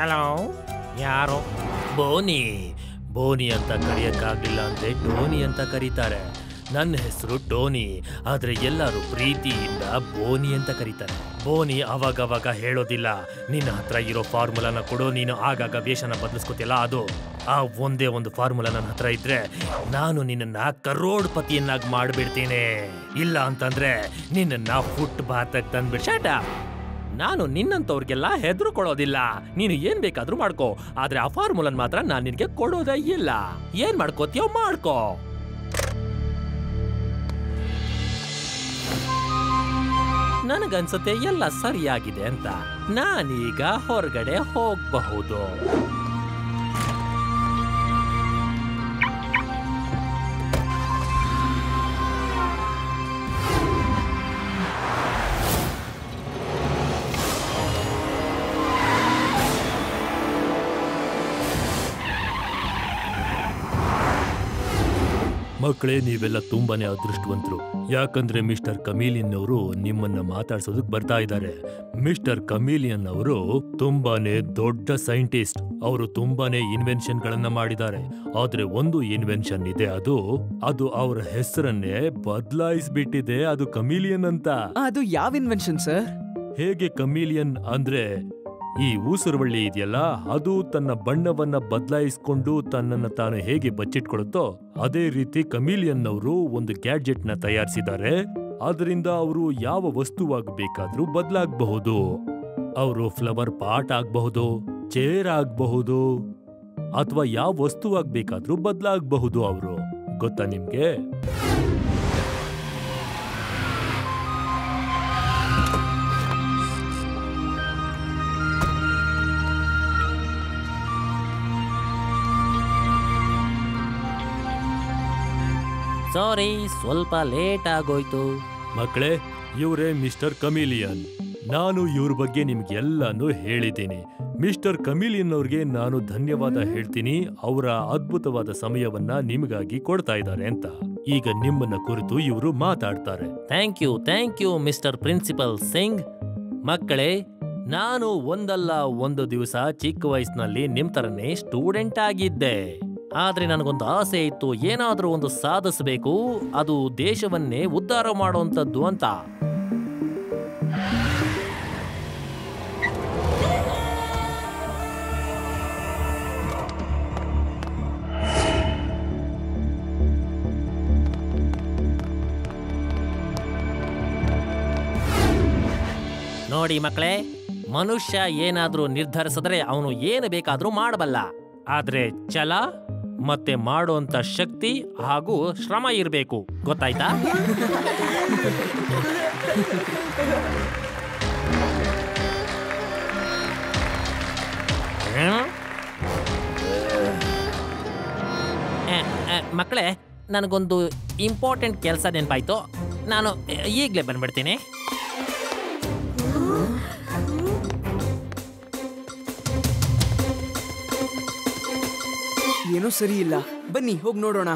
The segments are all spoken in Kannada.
ಹಲೋ, ಯಾರು? ಬೋನಿ. ಬೋನಿ ಅಂತ ಕರೆಯಕ್ಕಾಗ್ಲಿಲ್ಲ ಅಂದ್ರೆ ಟೋನಿ ಅಂತ ಕರೀತಾರೆ. ನನ್ನ ಹೆಸರು ಟೋನಿ, ಆದ್ರೆ ಎಲ್ಲರೂ ಪ್ರೀತಿಯಿಂದ ಬೋನಿ ಅಂತ ಕರೀತಾರೆ. ಬೋನಿ ಅವಾಗವಾಗ ಹೇಳೋದಿಲ್ಲ, ನಿನ್ನ ಹತ್ರ ಇರೋ ಫಾರ್ಮುಲಾನ ಕೊಡೋ, ನೀನು ಆಗಾಗ ವೇಷನ ಬದಲಿಸ್ಕೋತಿಯಲ್ಲ ಅದು. ಆ ಒಂದೇ ಒಂದು ಫಾರ್ಮುಲಾ ನನ್ನ ಹತ್ರ ಇದ್ರೆ ನಾನು ನಿನ್ನನ್ನ ಕರೋಡ್ಪತಿಯನ್ನಾಗಿ ಮಾಡ್ಬಿಡ್ತೀನಿ. ಇಲ್ಲ ಅಂತಂದ್ರೆ ನಿನ್ನನ್ನ ಫುಟ್ ಬಾತಕ್ ತಂದ್ಬಿಡ್. ಶಾಟ. ನಾನು ನಿನ್ನಂತವ್ರಿಗೆಲ್ಲ ಹೆದರ್ಕೊಳ್ಳೋದಿಲ್ಲ. ನೀನು ಏನ್ ಬೇಕಾದ್ರೂ ಮಾಡ್ಕೋ, ಆದ್ರೆ ಆ ಫಾರ್ಮುಲನ್ ಮಾತ್ರ ನಾನು ನಿನ್ಗೆ ಕೊಡೋದೇ ಇಲ್ಲ. ಏನ್ ಮಾಡ್ಕೋತೀಯೋ ಮಾಡ್ಕೋ. ನನಗನ್ಸುತ್ತೆ ಎಲ್ಲ ಸರಿಯಾಗಿದೆ ಅಂತ. ನಾನೀಗ ಹೊರಗಡೆ ಹೋಗಬಹುದು. ಮಕ್ಕಳೇ, ನೀವೆಲ್ಲ ತುಂಬಾನೇ ಅದೃಷ್ಟವಂತರು. ಯಾಕಂದ್ರೆ ಮಿಸ್ಟರ್ ಕಮೀಲಿಯನ್ ಅವರು ನಿಮ್ಮನ್ನ ಮಾತಾಡ್ಸೋದಕ್ಕೆ ಬರ್ತಾ ಇದ್ದಾರೆ. ಮಿಸ್ಟರ್ ಕಮೀಲಿಯನ್ ಅವರು ತುಂಬಾನೇ ದೊಡ್ಡ ಸೈಂಟಿಸ್ಟ್. ಅವರು ತುಂಬಾನೇ ಇನ್ವೆನ್ಷನ್ ಗಳನ್ನ ಮಾಡಿದ್ದಾರೆ. ಆದ್ರೆ ಒಂದು ಇನ್ವೆನ್ಷನ್ ಇದೆ, ಅದು ಅವರ ಹೆಸರನ್ನೇ ಬದಲಾಯಿಸ್ಬಿಟ್ಟಿದೆ. ಅದು ಕಮೀಲಿಯನ್ ಅಂತ. ಅದು ಯಾವ ಇನ್ವೆನ್ಷನ್ ಸರ್? ಹೇಗೆ ಕಮೀಲಿಯನ್ ಅಂದ್ರೆ ಈ ಊಸುರುವಳ್ಳಿ ಇದೆಯಲ್ಲ, ಅದು ತನ್ನ ಬಣ್ಣವನ್ನ ಬದಲಾಯಿಸ್ಕೊಂಡು ತನ್ನನ್ನು ತಾನು ಹೇಗೆ ಬಚ್ಚಿಟ್ಕೊಳ್ಳುತ್ತೋ ಅದೇ ರೀತಿ ಕಮೀಲಿಯನ್ ಅವರು ಒಂದು ಗ್ಯಾಡ್ಜೆಟ್ ನ ತಯಾರಿಸಿದ್ದಾರೆ. ಅದರಿಂದ ಅವರು ಯಾವ ವಸ್ತುವಾಗಬೇಕಾದ್ರೂ ಬದಲಾಗಬಹುದು. ಅವರು ಫ್ಲವರ್ ಪಾಟ್ ಆಗಬಹುದು, ಚೇರ್ ಆಗಬಹುದು, ಅಥವಾ ಯಾವ ವಸ್ತುವಾಗಬೇಕಾದ್ರೂ ಬದಲಾಗಬಹುದು. ಅವರು ಗೊತ್ತಾ ನಿಮ್ಗೆ? ಸಾರಿ, ಸ್ವಲ್ಪ ಲೇಟ್ ಆಗೋಯ್ತು. ಮಕ್ಕಳೇ, ಇವರೇ ಮಿಸ್ಟರ್ ಕಮೀಲಿಯನ್. ನಾನು ಇವ್ರ ಬಗ್ಗೆ ನಿಮ್ಗೆಲ್ಲಾನು ಹೇಳಿದ್ದೀನಿ. ಮಿಸ್ಟರ್ ಕಮೀಲಿಯನ್ ಅವ್ರಿಗೆ ನಾನು ಧನ್ಯವಾದ ಹೇಳ್ತೀನಿ. ಅವರ ಅದ್ಭುತವಾದ ಸಮಯವನ್ನ ನಿಮಗಾಗಿ ಕೊಡ್ತಾ ಇದ್ದಾರೆ ಅಂತ. ಈಗ ನಿಮ್ಮನ್ನ ಕುರಿತು ಇವರು ಮಾತಾಡ್ತಾರೆ. Thank you mister principal Singh. ಮಕ್ಕಳೇ, ನಾನು ಒಂದಲ್ಲ ಒಂದು ದಿವಸ ಚಿಕ್ಕ ವಯಸ್ಸಿನಲ್ಲಿ ನಿಮ್ ತರನೇ ಸ್ಟೂಡೆಂಟ್ ಆಗಿದ್ದೆ. ಆದ್ರೆ ನನಗೊಂದು ಆಸೆ ಇತ್ತು, ಏನಾದ್ರೂ ಒಂದು ಸಾಧಿಸಬೇಕು, ಅದು ದೇಶವನ್ನೇ ಉದ್ಧಾರ ಮಾಡುವಂತದ್ದು ಅಂತ. ನೋಡಿ ಮಕ್ಕಳೇ, ಮನುಷ್ಯ ಏನಾದ್ರೂ ನಿರ್ಧರಿಸಿದ್ರೆ ಅವನು ಏನು ಬೇಕಾದ್ರೂ ಮಾಡಬಲ್ಲ. ಆದ್ರೆ ಛಲ ಮತ್ತೆ ಮಾಡುವಂತ ಶಕ್ತಿ ಹಾಗೂ ಶ್ರಮ ಇರಬೇಕು. ಗೊತ್ತಾಯ್ತಾ? ಮಕ್ಕಳೇ, ನನಗೊಂದು ಇಂಪಾರ್ಟೆಂಟ್ ಕೆಲಸ ನೆನಪಾಯ್ತು. ನಾನು ಈಗಲೇ ಬಂದ್ಬಿಡ್ತೀನಿ. ಏನೋ ಸರಿ ಇಲ್ಲ, ಬನ್ನಿ ಹೋಗಿ ನೋಡೋಣ.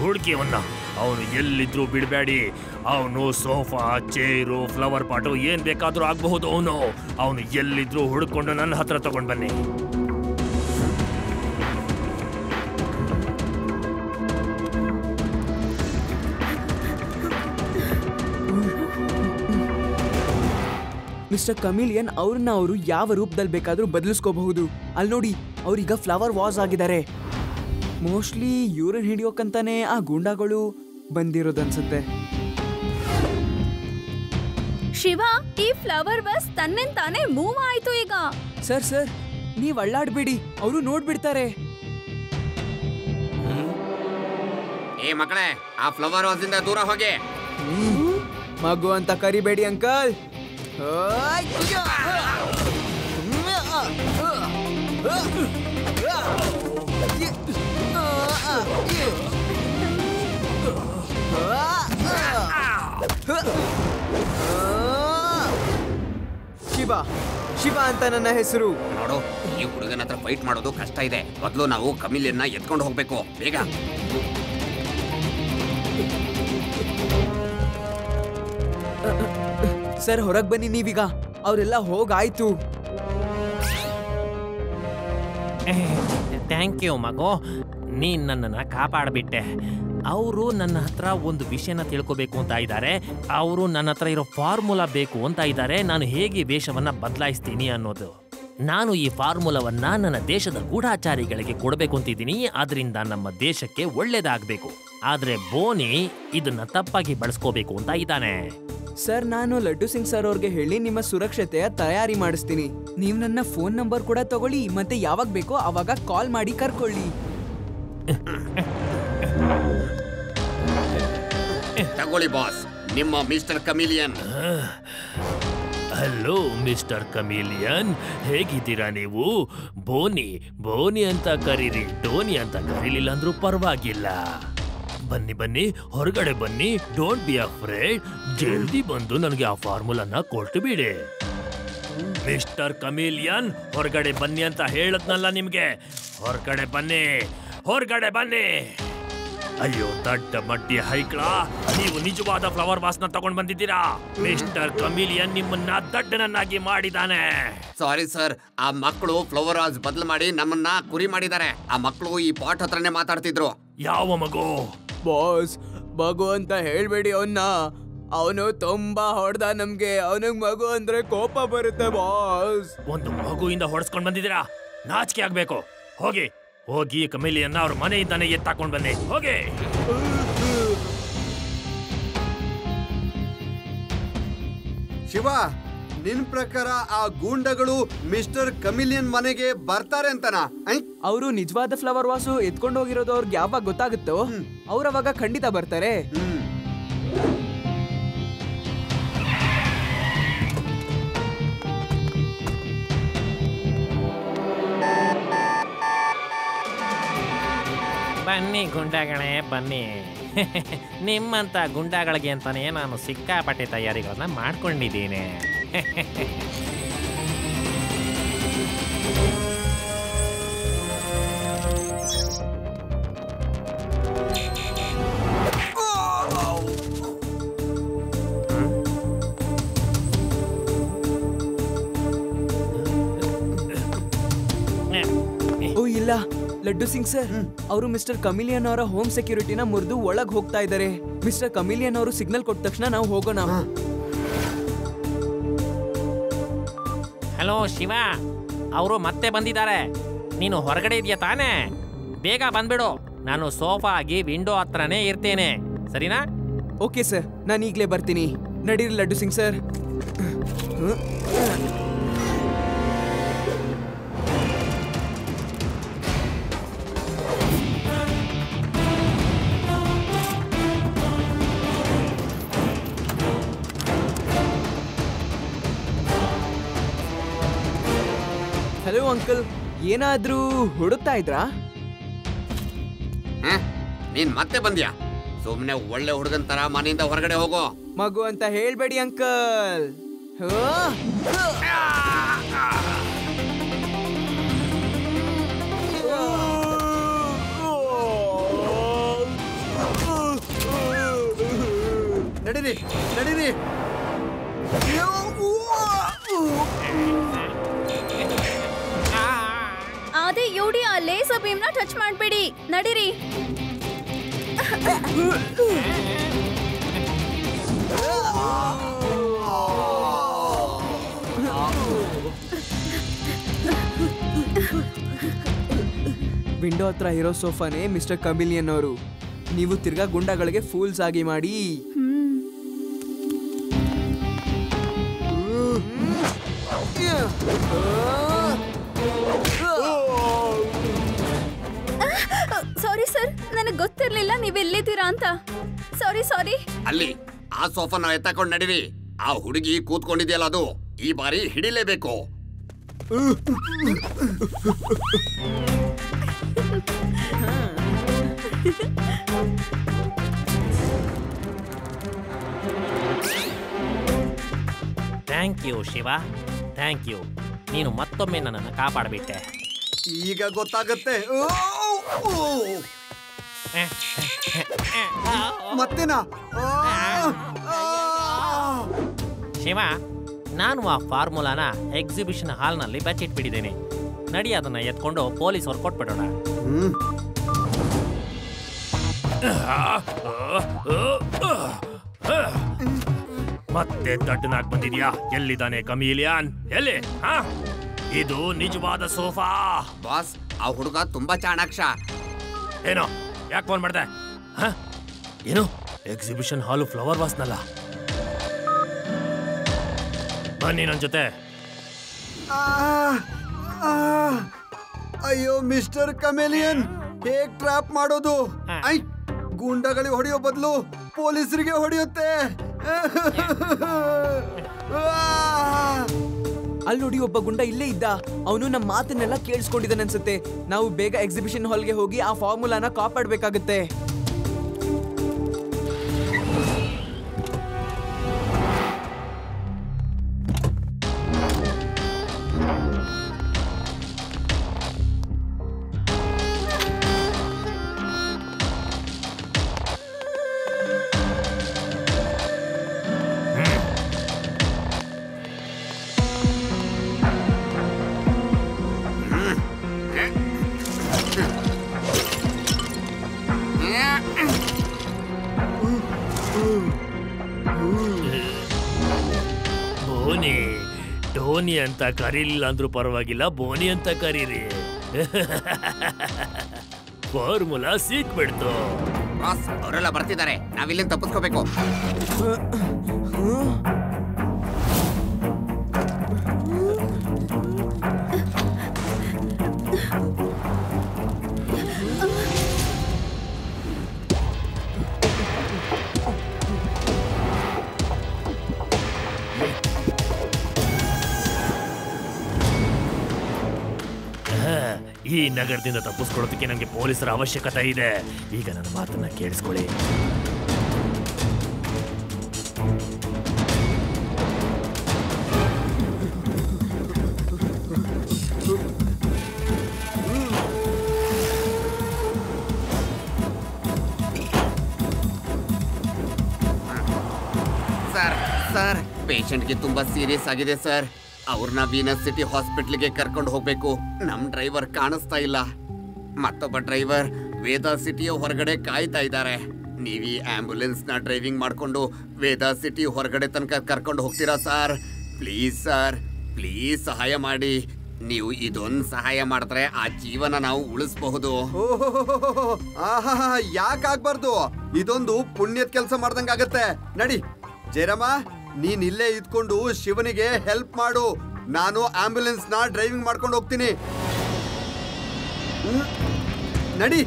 ಹುಡುಕಿಯವನ್ನ ಅವನು ಎಲ್ಲಿದ್ರೂ ಬಿಡಬೇಡಿ. ಅವನು ಸೋಫಾ, ಚೇರು, ಫ್ಲವರ್ ಪಾಟು ಏನ್ ಬೇಕಾದ್ರೂ ಆಗಬಹುದು. ಅವನು ಎಲ್ಲಿದ್ರೂ ಹುಡುಕೊಂಡು ನನ್ನ ಹತ್ರ ತಗೊಂಡ್ ಬನ್ನಿ. ಮಿಸ್ಟರ್ ಕಮೀಲಿಯನ್ ಅವ್ರನ್ನ ಅವರು ಯಾವ ರೂಪದಲ್ಲಿ ಬೇಕಾದ್ರೂ ಬದಲಿಸ್ಕೋಬಹುದು. ಅಲ್ಲಿ ನೋಡಿ, ಅವ್ರೀಗ ಫ್ಲವರ್ ವಾಸ್ ಆಗಿದ್ದಾರೆ. ಮೋಸ್ಟ್ಲಿ ಇವ್ರನ್ನ ಹಿಡಿಯೋಕಂತಾನೆ ಆ ಗೂಂಡಾಗಳು ಬಂದಿರೋದನ್ಸುತ್ತೆ. ಶಿವ, ಈ ಫ್ಲವರ್ ಬಸ್ ತನ್ನಿಂತಾನೆ ಮೂವ್ ಆಯ್ತು ಈಗ. ಸರ್ ನೀವ್ ಅಳ್ಳಾಡ್ಬೇಡಿ, ಅವರು ನೋಡ್ಬಿಡ್ತಾರೆ. ಏ ಮಕ್ಕಳೇ, ಆ ಫ್ಲವರ್ ವಾಸ್ ಇಂದ ದೂರ ಹೋಗಿ. ಮಗು ಅಂತ ಕರಿಬೇಡಿ ಅಂಕಲ್. ಶಿವ ಶಿವ ಅಂತ ನನ್ನ ಹೆಸರು. ನೋಡು, ಈ ಹುಡುಗನ ಹತ್ರ ಫೈಟ್ ಮಾಡೋದು ಕಷ್ಟ ಇದೆ. ಮೊದಲು ನಾವು ಕಮಿಲಿಯನ್ನ ಎತ್ಕೊಂಡು ಹೋಗ್ಬೇಕು, ಬೇಗ. ಸರ್ ಹೊರಗ್ ಬನ್ನಿ ನೀವೀಗ. ಅವರೆಲ್ಲ ಹೋಗಾಯ್ತು. ಥ್ಯಾಂಕ್ ಯು ಮಗು, ನೀನ್ ನನ್ನನ್ನು ಕಾಪಾಡ್ಬಿಟ್ಟೆ. ಅವರು ನನ್ನ ಹತ್ರ ಒಂದು ವಿಷಯನ ತಿಳ್ಕೋಬೇಕು ಅಂತ ಇದ್ದಾರೆ. ಅವರು ನನ್ನ ಹತ್ರ ಇರೋ ಫಾರ್ಮುಲಾ ಬೇಕು ಅಂತ ಇದ್ದಾರೆ, ನಾನು ಹೇಗೆ ವೇಷವನ್ನ ಬದಲಾಯಿಸ್ತೀನಿ ಅನ್ನೋದು. ನಾನು ಈ ಫಾರ್ಮುಲಾವನ್ನ ನನ್ನ ದೇಶದ ಗೂಢಾಚಾರಿಗಳಿಗೆ ಕೊಡಬೇಕು ಅಂತಿದ್ದೀನಿ. ಅದರಿಂದ ನಮ್ಮ ದೇಶಕ್ಕೆ ಒಳ್ಳೇದಾಗಬೇಕು. ಆದ್ರೆ ಬೋನಿ ಇದನ್ನ ತಪ್ಪಾಗಿ ಬಳಸ್ಕೋಬೇಕು ಅಂತ ಇದ್ದಾನೆ. ಸರ್, ನಾನು ಲಡ್ಡು ಸಿಂಗ್ ಸರ್ ಅವ್ರಿಗೆ ಹೇಳಿ ನಿಮ್ಮ ಸುರಕ್ಷತೆಯ ತಯಾರಿ ಮಾಡಿಸ್ತೀನಿ. ನೀವು ನನ್ನ ಫೋನ್ ನಂಬರ್ ಕೂಡ ತಗೊಳ್ಳಿ, ಮತ್ತೆ ಯಾವಾಗ ಬೇಕೋ ಅವಾಗ ಕಾಲ್ ಮಾಡಿ ಕರ್ಕೊಳ್ಳಿ. ತಗೊಳ್ಳಿ ಬಾಸ್, ನಿಮ್ಮ ಮಿಸ್ಟರ್ ಕಮಿಲಿಯನ್. ಹಲೋ ಮಿಸ್ಟರ್ ಕಮಿಲಿಯನ್, ಹೇಗಿದ್ದೀರಾ ನೀವು? ಬೋನಿ ಬೋನಿ ಅಂತ ಕರೀರಿ, ಟೋನಿ ಅಂತ ಕರೀಲಿಲ್ಲ ಅಂದ್ರೂ ಪರವಾಗಿಲ್ಲ. ಬನ್ನಿ ಬನ್ನಿ, ಹೊರಗಡೆ ಬನ್ನಿ. Don't be afraid. ಜಲ್ದಿ ಬಂದು ನನಗೆ ಆ ಫಾರ್ಮುಲಾನ ಕೊಟ್ಟು ಬಿಡಿ. ಮಿಸ್ಟರ್ ಕಮಿಲಿಯನ್, ಹೊರಗಡೆ ಬನ್ನಿ ಅಂತ ಹೇಳದ್ನಲ್ಲ ನಿಮ್ಗೆ. ಹೊರಗಡೆ ಬನ್ನಿ, ಹೊರಗಡೆ ಬನ್ನಿ. ಅಯ್ಯೋ ದಡ್ಡ ಮಡ್ಡಿ ಹೈಕ್ಳ, ನೀವು ನಿಜವಾದ ಫ್ಲವರ್ ವಾಸ್ನ ತಗೊಂಡ್ ಬಂದಿದ್ದೀರಾ. ಮಿಸ್ಟರ್ ಕಮಿಲಿಯನ್ ನಿಮ್ಮನ್ನ ದಡ್ಡನನ್ನಾಗಿ ಮಾಡಿದಾನೆ. ಸಾರಿ ಸರ್, ಆ ಮಕ್ಕಳು ಫ್ಲವರ್ ವಾಸ್ ಬದಲು ಮಾಡಿ ನಮ್ಮನ್ನ ಕುರಿ ಮಾಡಿದ್ದಾರೆ. ಆ ಮಕ್ಕಳು ಈ ಪಾಟ್ ಹತ್ರನೇ ಮಾತಾಡ್ತಿದ್ರು. ಯಾವ ಮಗು? ಬಾಸ್, ಮಗು ಅಂತ ಹೇಳ್ಬೇಡಿ ಅವನ್ನ. ಅವನು ತುಂಬಾ ಹೊಡೆದ ನಮ್ಗೆ. ಅವನಿಗೆ ಮಗು ಅಂದ್ರೆ ಕೋಪ ಬರುತ್ತೆ ಬಾಸ್. ಒಂದು ಮಗುವಿಂದ ಹೊಡೆಸ್ಕೊಂಡ್ ಬಂದಿದ್ದೀರಾ? ನಾಚಿಕೆ ಆಗ್ಬೇಕು. ಹೋಗಿ ಹೋಗಿ ಕಮಿಲಿಯನ್ನ ಅವ್ರ ಮನೆಯಿಂದಾನೆ ಎತ್ತಾಕೊಂಡ್ ಬನ್ನಿ, ಹೋಗಿ. ಶಿವ, ನಿನ್ ಪ್ರಕಾರ ಆ ಗೂಂಡಗಳು ಮಿಸ್ಟರ್ ಕಮಿಲಿಯನ್ ಮನೆಗೆ ಬರ್ತಾರೆ ಅಂತನಾ? ಅವರು ನಿಜವಾದ ಫ್ಲವರ್ ವಾಸು ಎತ್ಕೊಂಡು ಹೋಗಿರೋದು ಅವ್ರಿಗೆ ಯಾವಾಗ ಗೊತ್ತಾಗುತ್ತೋ ಅವ್ರವಾಗ ಖಂಡಿತ ಬರ್ತಾರೆ. ಬನ್ನಿ ಗುಂಡಾಗಳೇ ಬನ್ನಿ. ನಿಮ್ಮಂತ ಗುಂಡಾಗಳಿಗೆ ಅಂತಾನೆ ನಾನು ಸಿಕ್ಕಾಪಟ್ಟೆ ತಯಾರಿಗಳನ್ನ ಮಾಡ್ಕೊಂಡಿದ್ದೀನಿ. ಓ ಇಲ್ಲ, ಲಡ್ಡು ಸಿಂಗ್ ಸರ್, ಅವರು ಮಿಸ್ಟರ್ ಕಮಿಲಿಯನ್ ಅವರ ಹೋಮ್ ಸೆಕ್ಯೂರಿಟಿನ ಮುರಿದು ಒಳಗ್ ಹೋಗ್ತಾ ಇದ್ದಾರೆ. ಮಿಸ್ಟರ್ ಕಮಿಲಿಯನ್ ಅವರು ಸಿಗ್ನಲ್ ಕೊಟ್ಟ ತಕ್ಷಣ ನಾವು ಹೋಗೋಣ. ಹಲೋ ಶಿವ, ಅವರು ಮತ್ತೆ ಬಂದಿದ್ದಾರೆ. ನೀನು ಹೊರಗಡೆ ಇದೆಯಾ ತಾನೇ? ಬೇಗ ಬಂದ್ಬಿಡು. ನಾನು ಸೋಫಾ ಆಗಿ ವಿಂಡೋ ಹತ್ರನೇ ಇರ್ತೇನೆ, ಸರಿನಾ? ಓಕೆ ಸರ್, ನಾನು ಈಗಲೇ ಬರ್ತೀನಿ. ನಡೀರಿ laddu Singh sir. Hello uncle, ಏನಾದ್ರೂ ಹುಡುಕ್ತಾ ಇದ್ರಾ? ನೀನ್ ಮತ್ತೆ ಬಂದ್ಯಾ? ಸುಮ್ನೆ ಒಳ್ಳೆ ಹುಡುಗನ್ ತರ ಮನೆಯಿಂದ ಹೊರಗಡೆ ಹೋಗೋ. ಮಗು ಅಂತ ಹೇಳ್ಬೇಡಿ ಅಂಕಲ್. ನಡೀರಿ ನಡೀರಿ. ಅದೇ ಯೋಡಿ, ಆ ಲೇಸರ್ ಬೀಮ್ನ ಟಚ್ ಮಾಡ್ಬೇಡಿ. ನಡೀರಿ. ವಿಂಡೋ ಹತ್ರ ಇರೋ ಸೋಫಾನೇ ಮಿಸ್ಟರ್ ಕಮಿಲಿಯನ್ ಅವರು. ನೀವು ತಿರ್ಗಾ ಗುಂಡಗಳಿಗೆ ಫೂಲ್ಸ್ ಆಗಿ ಮಾಡಿ. ಸಾರಿ ಸರ್, ನನಗೆ ಗೊತ್ತಿರ್ಲಿಲ್ಲ ನೀವ್ ಎಲ್ಲಿದ್ದೀರಾ ಅಂತ. ಸಾರಿ. ಅಲ್ಲಿ ಆ ಸೋಫಾನ ಎತ್ತಕೊಂಡು ನಡೀರಿ. ಆ ಹುಡುಗಿ ಕೂತ್ಕೊಂಡಿದೆಯಲ್ಲ ಅದು ಈ ಬಾರಿ ಹಿಡಿಲೇಬೇಕು. Thank you Shiva, thank you. ನೀನು ಮತ್ತೊಮ್ಮೆ ನನ್ನನ್ನು ಕಾಪಾಡಿಬಿಟ್ಟೆ. ಈಗ ಗೊತ್ತಾಗತ್ತೆ. ಮತ್ತೇನಾ? ಶಿವ, ನಾನು ಆ ಫಾರ್ಮುಲಾನ ಎಕ್ಸಿಬಿಷನ್ ಹಾಲ್ನಲ್ಲಿ ಬಚ್ಚಿಟ್ಬಿಟ್ಟಿದ್ದೇನೆ. ನಡಿ ಅದನ್ನ ಎತ್ಕೊಂಡು ಪೊಲೀಸವ್ರು ಕೊಟ್ಬಿಡೋಣ. ಮತ್ತೆ ದಡ್ಡನಾಗ್ ಬಂದಿದ್ಯಾ? ಎಲ್ಲಿದ್ದಾನೆ ಕಮೀಲಿಯನ್? ಎಲ್ಲಿ? ಇದು ನಿಜವಾದ ಸೋಫಾ. ಬಾಸ್, ಆ ಹುಡುಗ ತುಂಬಾ ಚಾಣಾಕ್ಷ. ಏನೋ ಯಾಕೆ ಫೋನ್ ಮಾಡ್ದೆ? ಏನು ಎಕ್ಸಿಬಿಷನ್ ಹಾಲು ಫ್ಲವರ್ ವಾಸ್ನಲ್ಲ? ಬನ್ನಿ ನನ್ನ ಜೊತೆ. ಅಯ್ಯೋ ಮಿಸ್ಟರ್ ಕಮೇಲಿಯನ್, ಹೇಗ್ ಟ್ರಾಪ್ ಮಾಡೋದು? ಐ ಗೂಂಡಗಳಿಗೆ ಹೊಡೆಯೋ ಬದಲು ಪೊಲೀಸರಿಗೆ ಹೊಡೆಯುತ್ತೆ. ಅಲ್ಲಿ ನೋಡಿ, ಒಬ್ಬ ಗುಂಡ ಇಲ್ಲೇ ಇದ್ದ. ಅವನು ನಮ್ಮ ಮಾತನ್ನೆಲ್ಲ ಕೇಳಿಸ್ಕೊಂಡಿದ್ದಾನೆ ಅನ್ಸುತ್ತೆ. ನಾವು ಬೇಗ ಎಕ್ಸಿಬಿಷನ್ ಹಾಲ್ಗೆ ಹೋಗಿ ಆ ಫಾರ್ಮುಲಾನ ಕಾಪಾಡಬೇಕಾಗುತ್ತೆ. ಬೋನಿ ಅಂತ ಕರೀಲಿಲ್ಲ ಅಂದ್ರೂ ಪರವಾಗಿಲ್ಲ, ಬೋನಿ ಅಂತ ಕರೀರಿ. ಫಾರ್ಮುಲಾ ಸಿಕ್ಬಿಡ್ತು. ಬಾಸ್, ಅವರೆಲ್ಲ ಬರ್ತಿದ್ದಾರೆ. ನಾವಿಲ್ಲಿಂದ ತಪ್ಪಿಸ್ಕೋಬೇಕು. ಈ ನಗರದಿಂದ ತಪ್ಪಿಸ್ಕೊಳ್ಳೋದಕ್ಕೆ ನನಗೆ ಪೊಲೀಸರ ಅವಶ್ಯಕತೆ ಇದೆ. ಈಗ ನನ್ನ ಮಾತನ್ನ ಕೇಳಿಸ್ಕೊಳ್ಳಿ. ಸರ್, ಪೇಷಂಟ್ಗೆ ತುಂಬಾ ಸೀರಿಯಸ್ ಆಗಿದೆ ಸರ್. ಅವ್ರನ್ನ ವೀನಸ್ ಸಿಟಿ ಹಾಸ್ಪಿಟ್ಲಿಗೆ ಕರ್ಕೊಂಡು ಹೋಗ್ಬೇಕು. ನಮ್ ಡ್ರೈವರ್ ಕಾಣಿಸ್ತಾ ಇಲ್ಲ. ಮತ್ತೊಬ್ಬ ಡ್ರೈವರ್ ವೇದಾ ಸಿಟಿಯ ಹೊರಗಡೆ ಕಾಯ್ತಾ ಇದ್ದಾರೆ. ನೀವು ಈ ಆಂಬ್ಯುಲೆನ್ಸ್ ನ ಡ್ರೈವಿಂಗ್ ಮಾಡ್ಕೊಂಡು ವೇದಾ ಸಿಟಿ ಹೊರಗಡೆ ತನಕ ಕರ್ಕೊಂಡು ಹೋಗ್ತೀರಾ ಸರ್? ಪ್ಲೀಸ್ ಸರ್, ಪ್ಲೀಸ್ ಸಹಾಯ ಮಾಡಿ. ನೀವು ಇದೊಂದು ಸಹಾಯ ಮಾಡಿದ್ರೆ ಆ ಜೀವನ ನಾವು ಉಳಿಸಬಹುದು. ಯಾಕಾಗ್ಬಾರ್ದು? ಇದೊಂದು ಪುಣ್ಯದ ಕೆಲಸ ಮಾಡ್ದಂಗಾಗತ್ತೆ. ನಡಿ ಜಯರಾಮ, ನೀನ್ ಇಲ್ಲೇ ಇದ್ಕೊಂಡು ಶಿವನಿಗೆ ಹೆಲ್ಪ್ ಮಾಡು. ನಾನು ಆಂಬ್ಯುಲೆನ್ಸ್ ನ ಡ್ರೈವಿಂಗ್ ಮಾಡ್ಕೊಂಡು ಹೋಗ್ತೀನಿ. ನಡಿ.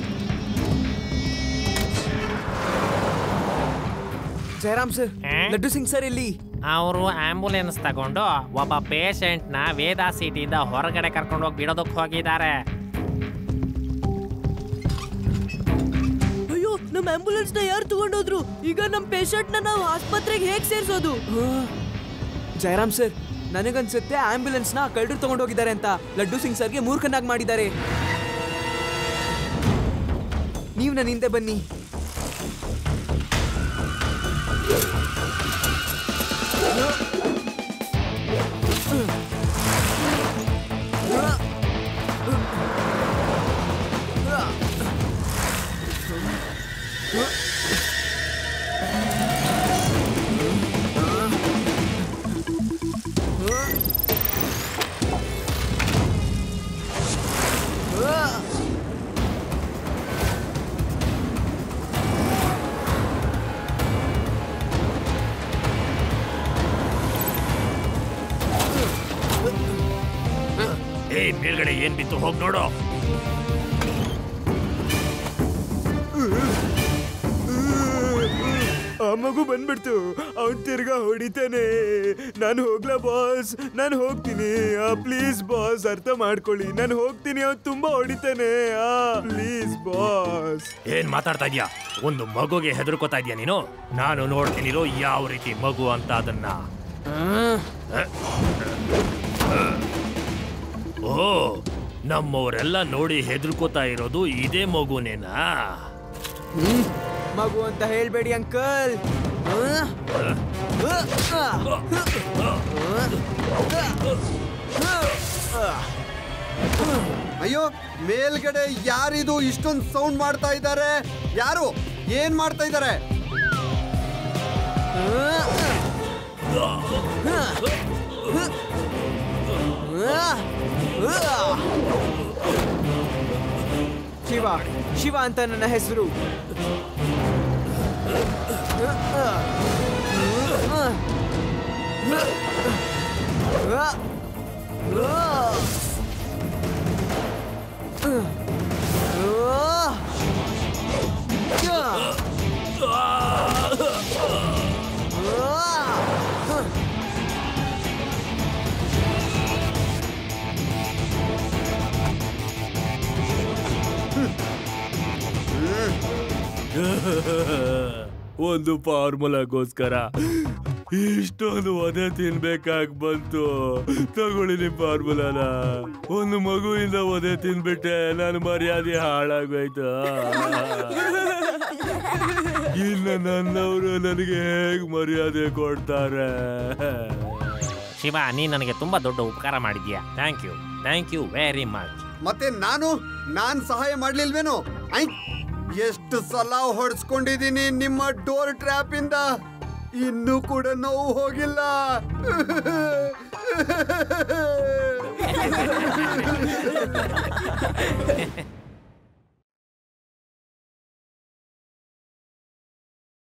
ಜಯರಾಮ್ ಸರ್, ಲಡ್ಡು ಸಿಂಗ್ ಸರ್ ಇಲ್ಲಿ. ಅವರು ಆಂಬ್ಯುಲೆನ್ಸ್ ತಗೊಂಡು ಒಬ್ಬ ಪೇಷಂಟ್ ನ ವೇದಾ ಸಿಟಿಯಿಂದ ಹೊರಗಡೆ ಕರ್ಕೊಂಡು ಹೋಗಿ ಬಿಡೋದಕ್ಕೆ ಹೋಗಿದ್ದಾರೆ. ಅಯ್ಯೋ, ನಮ್ ಆಂಬ್ಯುಲೆನ್ಸ್ ನ ಯಾರು ತಗೊಂಡೋದ್ರು? ಈಗ ನಮ್ ಪೇಷಂಟ್ ನ ನಾವು ಆಸ್ಪತ್ರೆಗೆ ಹೇಗ್ ಸೇರ್ಸೋದು? ಜಯರಾಮ್ ಸರ್, ನನಗನ್ಸುತ್ತೆ ಆಂಬ್ಯುಲೆನ್ಸ್ ನ ಕಳ್ಳರು ತಗೊಂಡೋಗಿದ್ದಾರೆ ಅಂತ. ಲಡ್ಡು ಸಿಂಗ್ ಸರ್ಗೆ ಮೂರ್ಖನಾಗಿ ಮಾಡಿದ್ದಾರೆ. ನೀವು ನನ್ನ ಹಿಂದೆ ಬನ್ನಿ. ಮೇಲ್ಗಡೆ ಏನ್ ಬಿತ್ತು ಹೋಗಿ ನೋಡು. ಆ ಮಗು ಬಂದ್ಬಿಡ್ತು. ಅವನ್ ತಿರ್ಗಾ ಹೊಡಿತಾನೆ. ನಾನು ಹೋಗ್ಲಾ ಬಾಸ್? ನಾನು ಹೋಗ್ತೀನಿ. ಪ್ಲೀಸ್ ಬಾಸ್, ಅರ್ಥ ಮಾಡ್ಕೊಳ್ಳಿ. ನಾನು ಹೋಗ್ತೀನಿ. ಅವ್ನು ತುಂಬಾ ಹೊಡಿತಾನೆ. Please boss. ಏನ್ ಮಾತಾಡ್ತಾ ಇದ್ಯಾ? ಒಂದು ಮಗುಗೆ ಹೆದರ್ಕೋತಾ ಇದ್ಯಾ ನೀನು? ನಾನು ನೋಡ್ತೀನಿರೋ ಯಾವ ರೀತಿ ಮಗು ಅಂತ ಅದನ್ನ. ಓ, ನಮ್ಮವರೆಲ್ಲ ನೋಡಿ ಹೆದರ್ಕೋತಾ ಇರೋದು ಇದೇ ಮಗುನೇನಾ? ಮಗು ಅಂತ ಹೇಳ್ಬೇಡಿ ಅಂಕಲ್. ಅಯ್ಯೋ, ಮೇಲ್ಗಡೆ ಯಾರಿದು ಇಷ್ಟೊಂದು ಸೌಂಡ್ ಮಾಡ್ತಾ ಇದ್ದಾರೆ? ಯಾರು? ಏನ್ ಮಾಡ್ತಾ ಇದ್ದಾರೆ? ಶಿವ, ಶಿವ ಅಂತ ನನ್ನ ಹೆಸರು. ಒಂದು ಫಾರ್ಮುಲಾಗೋಸ್ಕರ ಇಷ್ಟೊಂದು ಒದೆ ತಿನ್ಬೇಕಾಗ್ ಬಂತು. ತಗೊಳ್ಳಿ ನಿಮ್ ಫಾರ್ಮುಲಾನ. ಒಂದು ಮಗುವಿಂದ ಒದೆ ತಿನ್ಬಿಟ್ಟೆ, ನಾನು ಮರ್ಯಾದೆ ಹಾಳಾಗೋಯ್ತು. ಇನ್ನು ನನ್ನವರು ನನಗೆ ಹೇಗ್ ಮರ್ಯಾದೆ ಕೊಡ್ತಾರೆ? ಶಿವ, ನೀ ನನಗೆ ತುಂಬಾ ದೊಡ್ಡ ಉಪಕಾರ ಮಾಡಿದ್ಯಾ. Thank you very much. ಮತ್ತೆ ನಾನ್ ಸಹಾಯ ಮಾಡ್ಲಿಲ್ವೇನು? ಎಷ್ಟು ಸಲ ಹೊಡ್ಸ್ಕೊಂಡಿದೀನಿ ನಿಮ್ಮ ಡೋರ್ ಟ್ರ್ಯಾಪ್ ಇಂದ. ಇನ್ನೂ ಕೂಡ ನೋವು ಹೋಗಿಲ್ಲ.